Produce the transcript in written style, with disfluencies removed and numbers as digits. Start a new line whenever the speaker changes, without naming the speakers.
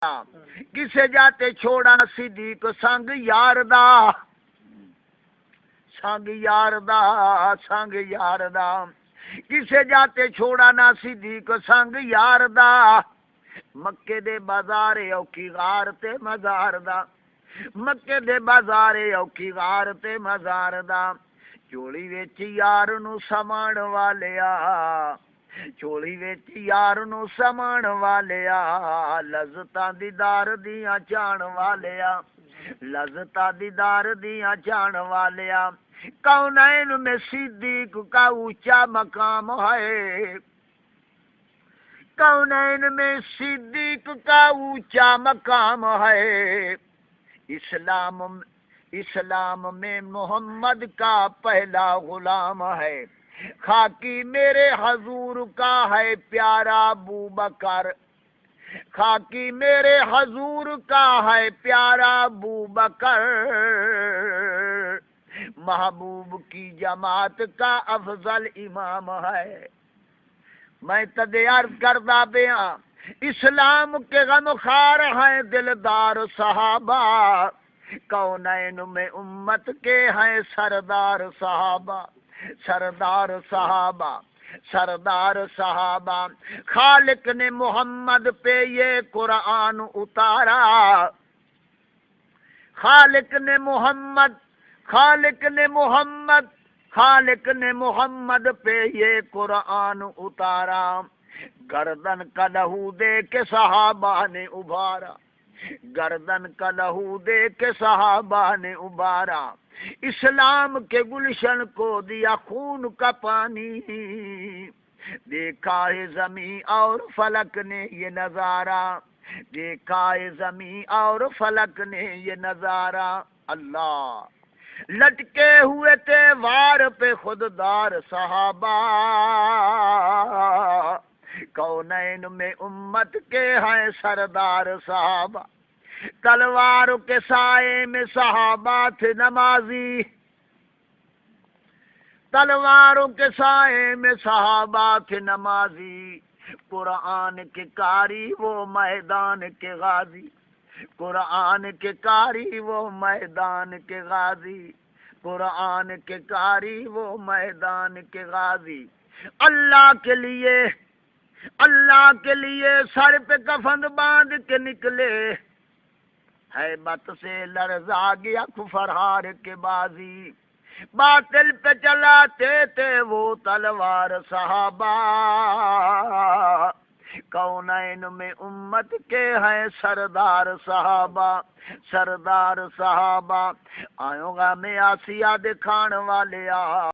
کسے جاتے چھوڑا صدیق سنگ یار دا، سنگ یار دا، سنگ یار دا، کسے جاتے چھوڑا نہ صدیق سنگ یار دا، مکے دے بازارے اوکھی غار تے مزار دا، مکے دے بازارے اوکھی غار تے مزار دا، چولی وچ یار نو سامان والیا، چولی وچ یار نو سامان والیا، لذتاں دیدار دیاں چان والیا، لذتاں دیدار دیاں چان والیا، کونین میں صدیق کا اونچا مقام ہے، کونین میں صدیق کا اونچا مقام ہے، اسلام میں محمد کا پہلا غلام ہے، خاکی میرے حضور کا ہے پیارا ابو بکر، خاکی میرے حضور کا ہے پیارا ابو بکر، محبوب کی جماعت کا افضل امام ہے۔ میں تدے عرض کردہ بیاں اسلام کے غم خار ہیں دلدار صحابہ، کونین میں امت کے ہیں سردار صحابہ، سردار صحابہ، سردار صحابہ، خالق نے محمد پہ یہ قرآن اتارا، خالق نے محمد، خالق نے محمد، خالق نے محمد پہ یہ قرآن اتارا، گردن کا لہو دے کے صحابہ نے ابھارا، گردن کا لہو دے کے صحابہ نے ابھارا، اسلام کے گلشن کو دیا خون کا پانی، دیکھا ہے زمین اور فلک نے یہ نظارہ، دیکھا ہے زمین اور فلک نے یہ نظارہ، اللہ لٹکے ہوئے تھے وار پہ خوددار صحابہ، کونین میں امت کے ہیں سردار صحابہ، تلواروں کے سائے میں صحابہ تھے نمازی، تلواروں کے سائے میں صحابہ تھے نمازی، قرآن کے قاری وہ میدان کے غازی، قرآن کے قاری وہ میدان کے غازی، قرآن کے قاری وہ میدان کے غازی، اللہ کے لیے، اللہ کے لیے سر پہ کفن باندھ کے نکلے، ہیبت سے لرزا گیا کفرہار کے بازی، باطل پہ چلاتے تھے وہ تلوار صحابہ، کونین میں امت کے ہیں سردار صحابہ، سردار صحابہ، آئوں گا میں آسیہ دکھان والے